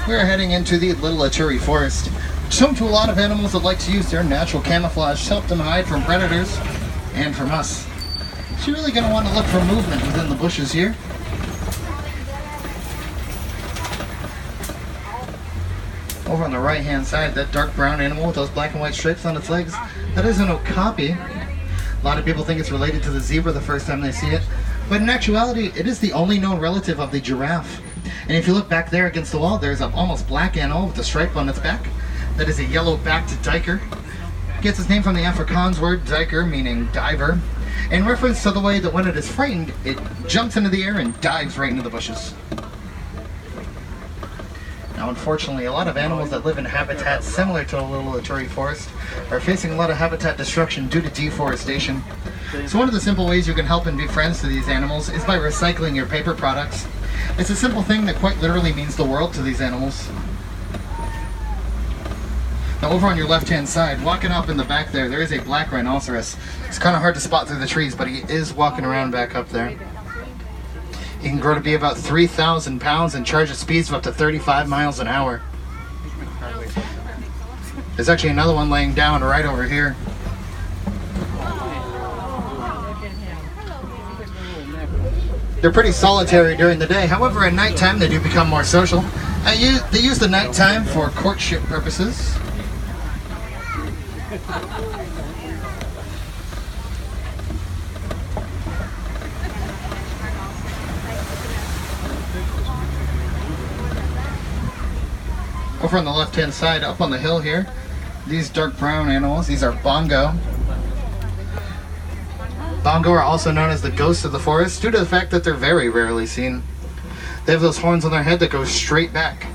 We are heading into the Little Aturi Forest, which is home to a lot of animals that like to use their natural camouflage to help them hide from predators and from us. So you're really going to want to look for movement within the bushes here. Over on the right hand side, that dark brown animal with those black and white stripes on its legs, that is an okapi. A lot of people think it's related to the zebra the first time they see it, but in actuality, it is the only known relative of the giraffe. And if you look back there against the wall, there's an almost black animal with a stripe on its back. That is a yellow-backed duiker. It gets its name from the Afrikaans word duiker, meaning diver, in reference to the way that when it is frightened, it jumps into the air and dives right into the bushes. Now, unfortunately, a lot of animals that live in habitats similar to the Little Aturi Forest are facing a lot of habitat destruction due to deforestation. So one of the simple ways you can help and be friends to these animals is by recycling your paper products. It's a simple thing that quite literally means the world to these animals. Now, over on your left-hand side, walking up in the back there is a black rhinoceros. It's kind of hard to spot through the trees, but he is walking around back up there. He can grow to be about 3,000 pounds and charge at speeds of up to 35 miles an hour. There's actually another one laying down right over here. They're pretty solitary during the day. However, at nighttime they do become more social. They use the nighttime for courtship purposes. Over on the left-hand side, up on the hill here, these dark brown animals, these are bongo. Bongo are also known as the ghosts of the forest due to the fact that they're very rarely seen. They have those horns on their head that go straight back.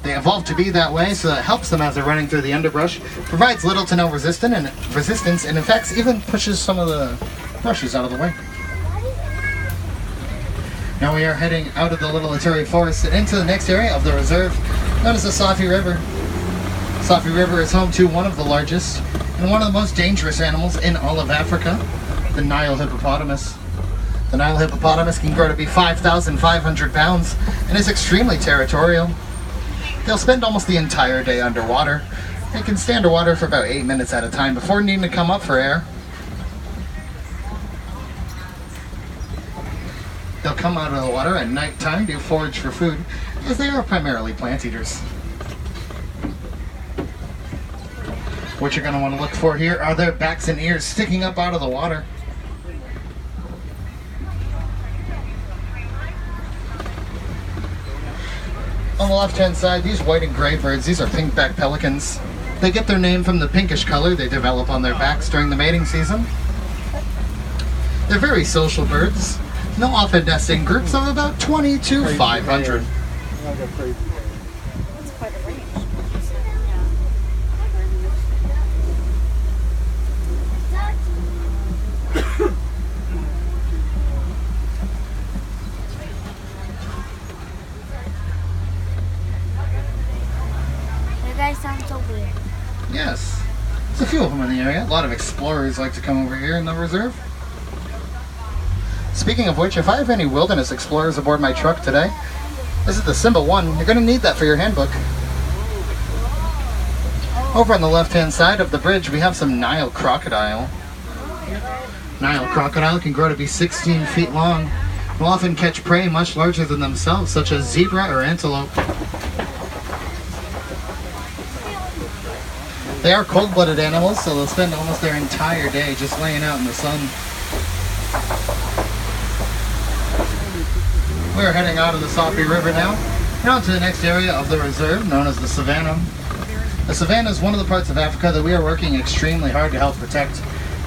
They evolved to be that way, so that helps them as they're running through the underbrush, provides little to no resistance, and in fact even pushes some of the brushes out of the way. Now we are heading out of the Little Aturi Forest and into the next area of the reserve, known as the Safi River. Safi River is home to one of the largest and one of the most dangerous animals in all of Africa, the Nile hippopotamus. The Nile hippopotamus can grow to be 5,500 pounds and is extremely territorial. They'll spend almost the entire day underwater. They can stay underwater for about 8 minutes at a time before needing to come up for air. They'll come out of the water at nighttime to forage for food, as they are primarily plant eaters. What you're going to want to look for here are their backs and ears sticking up out of the water. On the left-hand side, these white and gray birds, these are pink-backed pelicans. They get their name from the pinkish color they develop on their backs during the mating season. They're very social birds. They'll often nest in groups of about 20 to 500. That's quite a range. You guys sound so weird. Yes. There's a few of them in the area. A lot of explorers like to come over here in the reserve. Speaking of which, if I have any wilderness explorers aboard my truck today, this is the Simba 1. You're going to need that for your handbook. Over on the left-hand side of the bridge, we have some Nile crocodile. Nile crocodile can grow to be 16 feet long and will often catch prey much larger than themselves, such as zebra or antelope. They are cold-blooded animals, so they'll spend almost their entire day just laying out in the sun. We're heading out of the Safi River now, and on to the next area of the reserve, known as the savannah. The savannah is one of the parts of Africa that we are working extremely hard to help protect,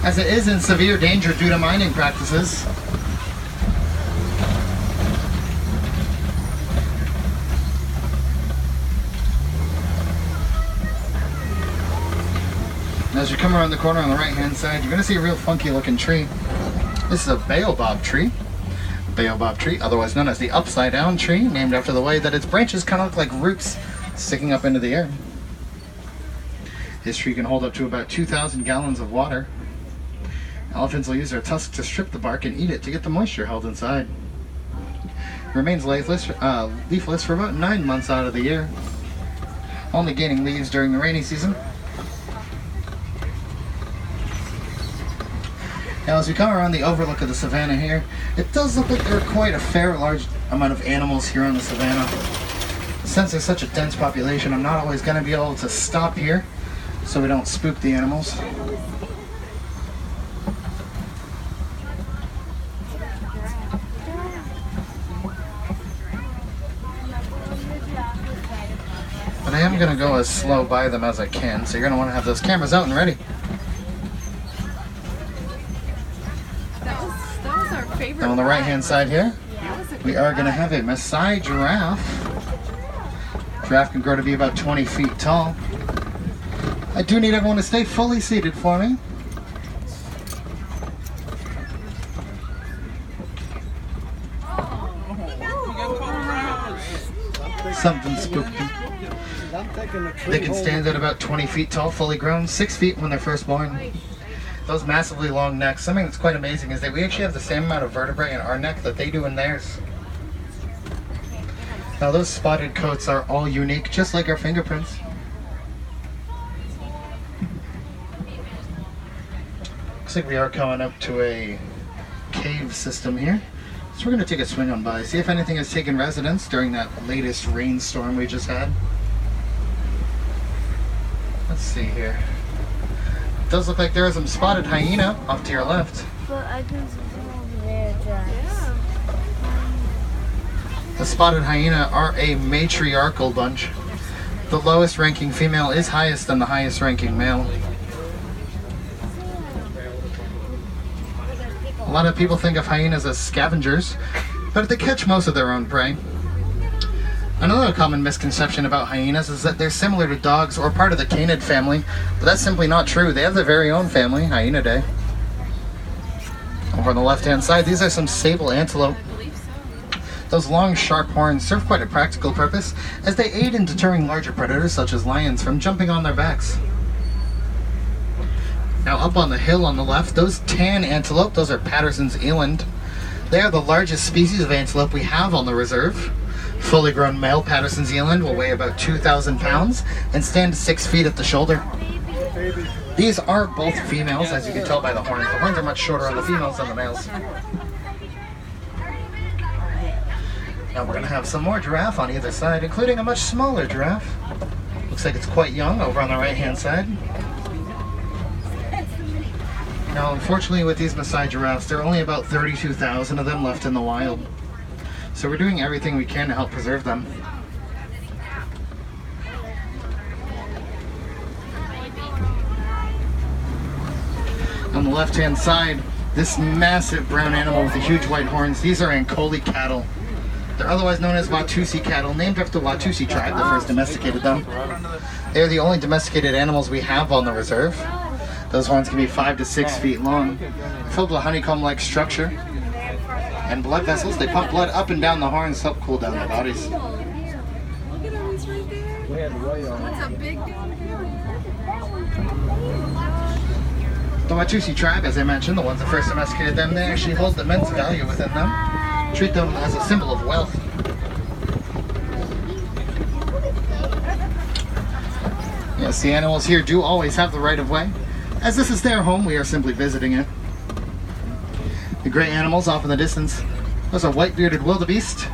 as it is in severe danger due to mining practices. As you come around the corner on the right-hand side, you're going to see a real funky-looking tree. This is a baobab tree. Baobab tree, otherwise known as the upside-down tree, named after the way that its branches kind of look like roots sticking up into the air. This tree can hold up to about 2,000 gallons of water. Elephants will use their tusks to strip the bark and eat it to get the moisture held inside. It remains leafless for about 9 months out of the year. only gaining leaves during the rainy season. Now as we come around the overlook of the savannah here, it does look like there are quite a large amount of animals here on the savannah. Since there's such a dense population, I'm not always going to be able to stop here so we don't spook the animals. But I am going to go as slow by them as I can, so you're going to want to have those cameras out and ready. That was our favorite. Now on the right hand side here, we are going to have a Maasai giraffe. Giraffe can grow to be about 20 feet tall. I do need everyone to stay fully seated for me. Something spooky. They can stand at about 20 feet tall, fully grown, 6 feet when they're first born. Those massively long necks, something that's quite amazing is that we actually have the same amount of vertebrae in our neck that they do in theirs. Now those spotted coats are all unique, just like our fingerprints. Looks like we are coming up to a cave system here. So we're going to take a swing on by, see if anything has taken residence during that latest rainstorm we just had. Let's see here. It does look like there is some spotted hyena off to your left. But I can see some over there, Jax. The spotted hyena are a matriarchal bunch. The lowest ranking female is highest than the highest ranking male. A lot of people think of hyenas as scavengers, but they catch most of their own prey. Another common misconception about hyenas is that they're similar to dogs or part of the canid family, but that's simply not true. They have their very own family, Hyenidae. Over on the left-hand side, these are some sable antelope. Those long, sharp horns serve quite a practical purpose, as they aid in deterring larger predators such as lions from jumping on their backs. Now up on the hill on the left, those tan antelope, those are Patterson's eland. They are the largest species of antelope we have on the reserve. Fully grown male Patterson's eland will weigh about 2,000 pounds and stand 6 feet at the shoulder. These are both females, as you can tell by the horns. The horns are much shorter on the females than the males. Now we're going to have some more giraffe on either side, including a much smaller giraffe. Looks like it's quite young over on the right-hand side. Now, unfortunately, with these Maasai giraffes, there are only about 32,000 of them left in the wild. So we're doing everything we can to help preserve them. On the left-hand side, this massive brown animal with the huge white horns, these are Ankoli cattle. They're otherwise known as Watusi cattle, named after the Watusi tribe that first domesticated them. They're the only domesticated animals we have on the reserve. Those horns can be 5 to 6 feet long, filled with a honeycomb-like structure, and blood vessels. They pump blood up and down the horns to help cool down their bodies. Look at Elise right there. What's a big The Watusi tribe, as I mentioned, the ones that first domesticated them, they actually hold immense value within them. Treat them as a symbol of wealth. Yes, the animals here do always have the right of way. As this is their home, we are simply visiting it. The gray animals off in the distance, those are white-bearded wildebeest.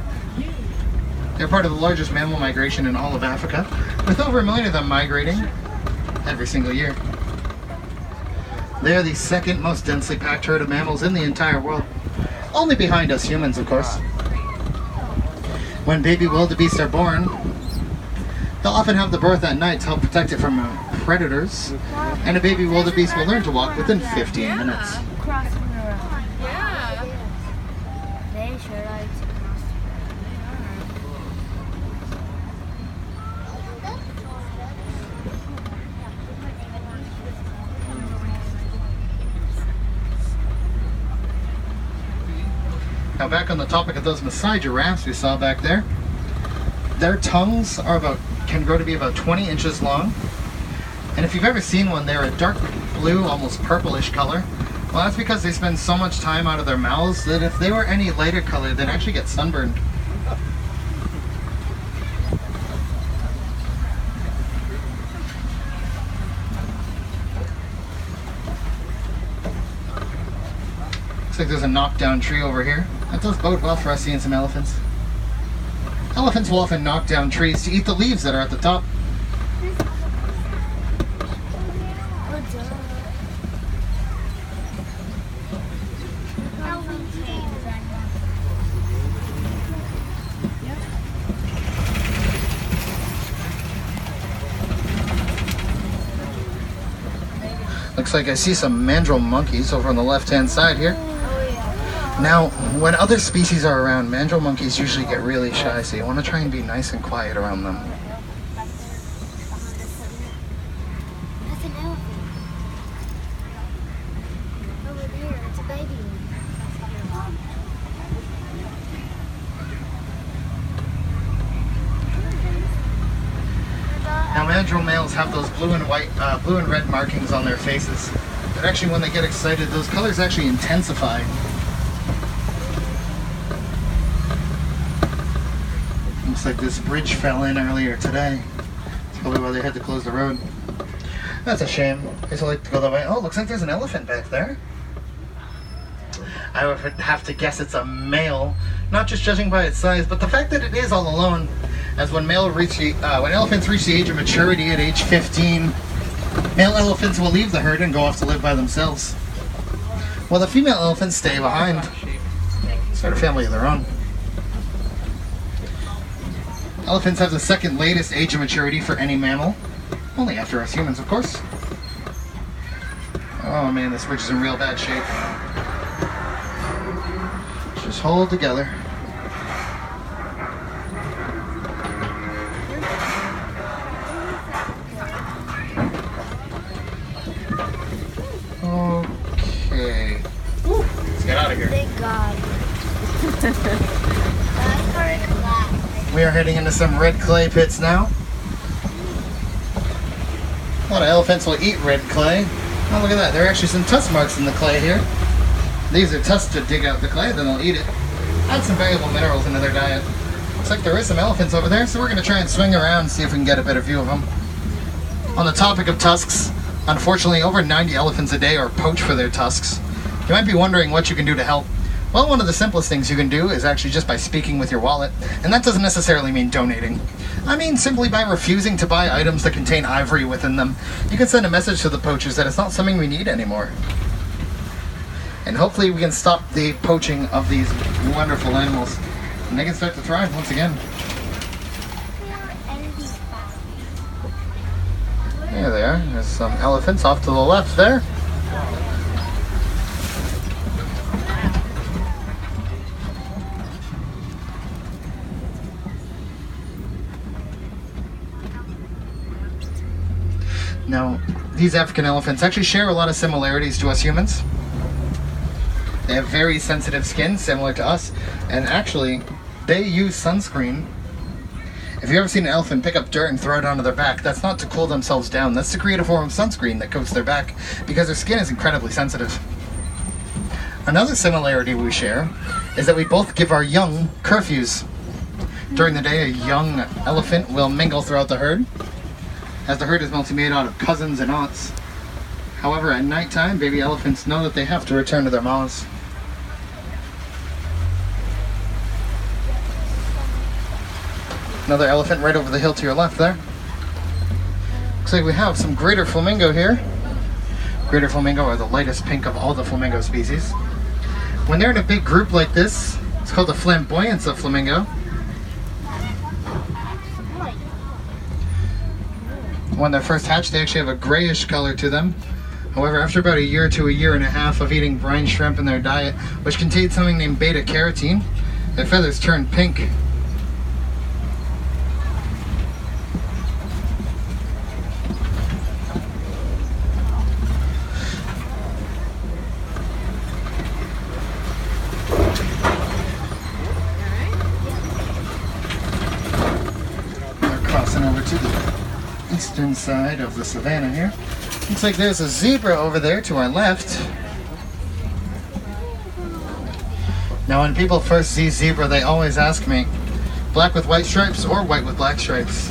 They're part of the largest mammal migration in all of Africa, with over 1 million of them migrating every single year. They are the second most densely packed herd of mammals in the entire world, only behind us humans, of course. When baby wildebeest are born, they'll often have the birth at night to help protect it from predators, and a baby wildebeest will learn to walk within 15 minutes. crossing around? Yeah. They sure like to cross. Now back on the topic of those Maasai giraffes we saw back there, their tongues are can grow to be about 20 inches long. And if you've ever seen one, they're a dark blue, almost purplish color. Well, that's because they spend so much time out of their mouths that if they were any lighter color, they'd actually get sunburned. Looks like there's a knockdown tree over here. That does bode well for us seeing some elephants. Elephants will often knock down trees to eat the leaves that are at the top. Looks like I see some mandrill monkeys over on the left-hand side here. Now, when other species are around, mandrill monkeys usually get really shy, so you want to try and be nice and quiet around them. That's an elephant. Over there, it's a baby one. Now, mandrill males have those blue and red markings on their faces. But actually, when they get excited, those colors actually intensify. Looks like this bridge fell in earlier today. That's probably why they had to close the road. That's a shame. I used to like to go that way. Oh, looks like there's an elephant back there. I would have to guess it's a male, not just judging by its size, but the fact that it is all alone. As when elephants reach the age of maturity at age 15, male elephants will leave the herd and go off to live by themselves, while the female elephants stay behind, start a family of their own. Elephants have the second latest age of maturity for any mammal, only after us humans, of course. Oh man, this bridge is in real bad shape. Just hold together. Okay. Woo. Let's get out of here. Thank God. We are heading into some red clay pits now. A lot of elephants will eat red clay. Oh, look at that. There are actually some tusk marks in the clay here. These are tusks to dig out the clay, then they'll eat it. Add some valuable minerals into their diet. Looks like there is some elephants over there, so we're going to try and swing around and see if we can get a better view of them. On the topic of tusks, unfortunately, over 90 elephants a day are poached for their tusks. You might be wondering what you can do to help. Well, one of the simplest things you can do is actually just by speaking with your wallet, and that doesn't necessarily mean donating. I mean simply by refusing to buy items that contain ivory within them. You can send a message to the poachers that it's not something we need anymore. And hopefully we can stop the poaching of these wonderful animals, and they can start to thrive once again. There they are. There's some elephants off to the left there. Now, these African elephants actually share a lot of similarities to us humans. They have very sensitive skin, similar to us, and actually, they use sunscreen. If you've ever seen an elephant pick up dirt and throw it onto their back, that's not to cool themselves down. That's to create a form of sunscreen that coats their back, because their skin is incredibly sensitive. Another similarity we share is that we both give our young curfews. During the day, a young elephant will mingle throughout the herd, as the herd is mostly made out of cousins and aunts. However, at nighttime, baby elephants know that they have to return to their mamas. Another elephant right over the hill to your left there. Looks like we have some greater flamingo here. Greater flamingo are the lightest pink of all the flamingo species. When they're in a big group like this, it's called the flamboyance of flamingo. When they're first hatched, they actually have a grayish color to them. However, after about a year to a year and a half of eating brine shrimp in their diet, which contains something named beta-carotene, their feathers turn pink. They're crossing over to the eastern side of the savannah here. Looks like there's a zebra over there to our left. Now when people first see zebra, they always ask me, black with white stripes or white with black stripes?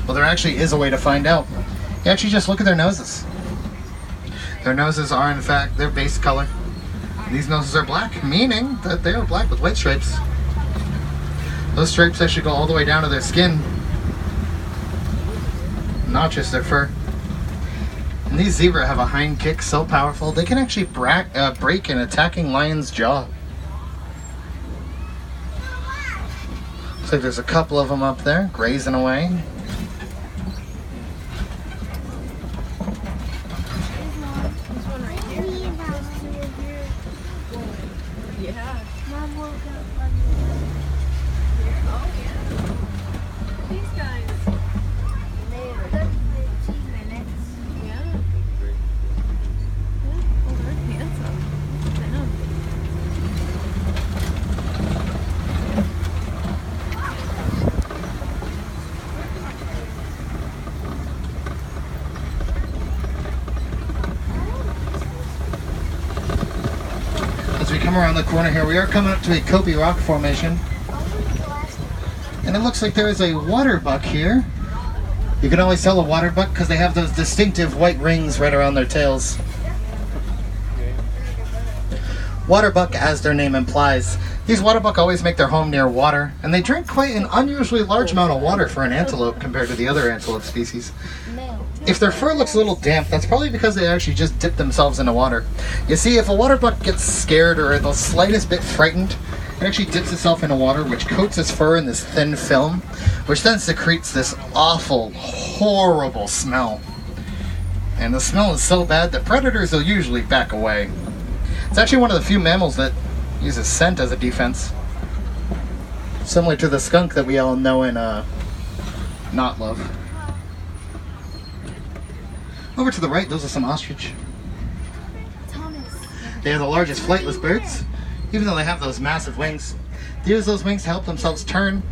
Well, there actually is a way to find out. You actually just look at their noses. Their noses are in fact their base color. These noses are black, meaning that they are black with white stripes. Those stripes actually go all the way down to their skin, not just their fur. And these zebra have a hind kick so powerful they can actually break an attacking lion's jaw. Looks like there's a couple of them up there grazing away. Come around the corner here, we are coming up to a Kobe rock formation, and it looks like there is a water buck here. You can always tell a water buck because they have those distinctive white rings right around their tails. Water buck, as their name implies, these water buck always make their home near water, and they drink quite an unusually large amount of water for an antelope compared to the other antelope species. If their fur looks a little damp, that's probably because they actually just dip themselves into water. You see, if a water buck gets scared or the slightest bit frightened, it actually dips itself into water, which coats its fur in this thin film, which then secretes this awful, horrible smell. And the smell is so bad that predators will usually back away. It's actually one of the few mammals that uses scent as a defense. Similar to the skunk that we all know and not love. Over to the right, those are some ostrich. They are the largest flightless birds, even though they have those massive wings. They use those wings to help themselves turn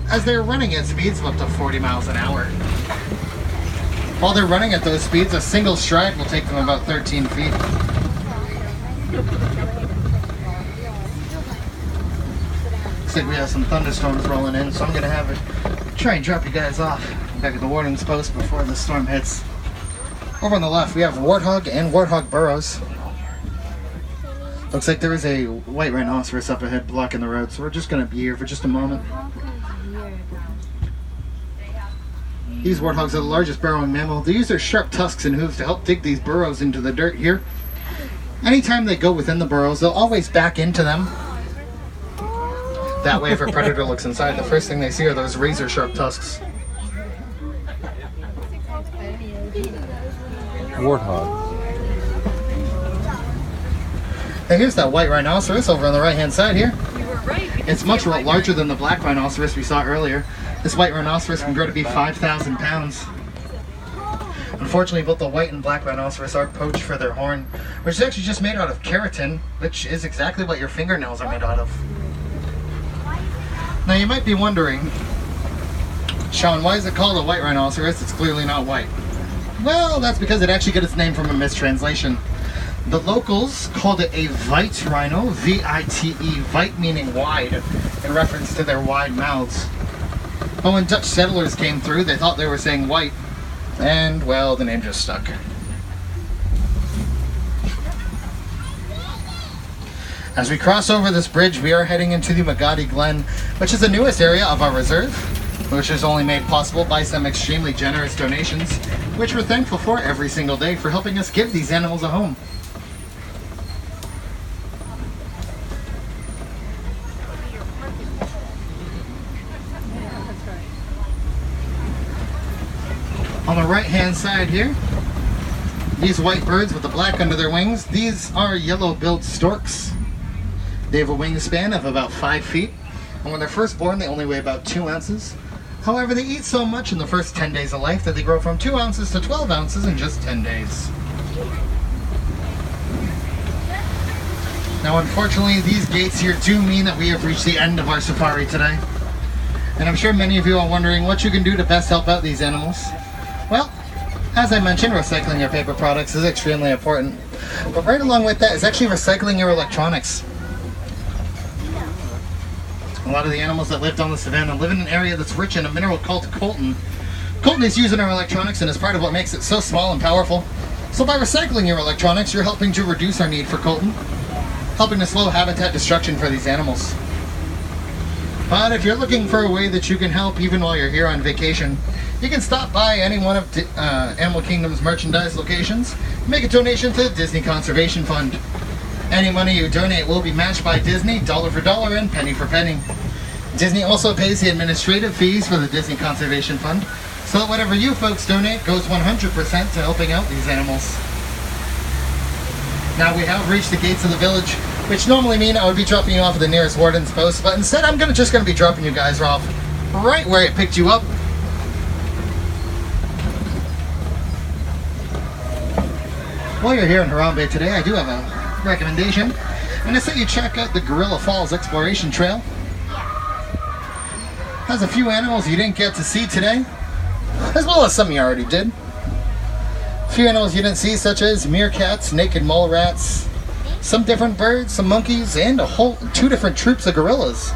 as they're running at speeds of up to 40 miles an hour. While they're running at those speeds, a single stride will take them about 13 feet. Looks like we have some thunderstorms rolling in, so I'm going to try and drop you guys off back at the warnings post before the storm hits. Over on the left, we have warthog and warthog burrows. Looks like there is a white rhinoceros up ahead blocking the road, so we're just going to be here for just a moment. These warthogs are the largest burrowing mammal. They use their sharp tusks and hooves to help dig these burrows into the dirt here. Anytime they go within the burrows, they'll always back into them. That way, if a predator looks inside, the first thing they see are those razor sharp tusks. Warthog. And here's that white rhinoceros over on the right hand side here. You were right. It's much larger than the black rhinoceros we saw earlier. This white rhinoceros can grow to be 5,000 pounds. Unfortunately, both the white and black rhinoceros are poached for their horn, which is actually just made out of keratin, which is exactly what your fingernails are made out of. Now you might be wondering, Sean, why is it called a white rhinoceros? It's clearly not white. Well, that's because it actually got its name from a mistranslation. The locals called it a vite rhino, V-I-T-E, vite meaning wide, in reference to their wide mouths. But when Dutch settlers came through, they thought they were saying white, and, well, the name just stuck. As we cross over this bridge, we are heading into the Magadi Glen, which is the newest area of our reserve, which is only made possible by some extremely generous donations, which we're thankful for every single day for helping us give these animals a home. On the right hand side here, these white birds with the black under their wings, these are yellow-billed storks. They have a wingspan of about 5 feet, and when they're first born they only weigh about 2 ounces. However, they eat so much in the first 10 days of life that they grow from 2 ounces to 12 ounces in just 10 days. Now unfortunately, these gates here do mean that we have reached the end of our safari today. And I'm sure many of you are wondering what you can do to best help out these animals. Well, as I mentioned, recycling your paper products is extremely important. But right along with that is actually recycling your electronics. A lot of the animals that lived on the savannah live in an area that's rich in a mineral called coltan. Coltan is used in our electronics and is part of what makes it so small and powerful. So by recycling your electronics, you're helping to reduce our need for coltan. helping to slow habitat destruction for these animals. But if you're looking for a way that you can help even while you're here on vacation, you can stop by any one of Animal Kingdom's merchandise locations and make a donation to the Disney Conservation Fund. Any money you donate will be matched by Disney, dollar for dollar and penny for penny. Disney also pays the administrative fees for the Disney Conservation Fund, so that whatever you folks donate goes 100% to helping out these animals. Now we have reached the gates of the village, which normally mean I would be dropping you off at the nearest warden's post, but instead I'm just going to be dropping you guys off right where it picked you up. While you're here in Harambe today, I do have a recommendation, and it's that you check out the Gorilla Falls Exploration Trail. Has a few animals you didn't get to see today, as well as some you already did. A few animals you didn't see, such as meerkats, naked mole rats, some different birds, some monkeys, and two different troops of gorillas.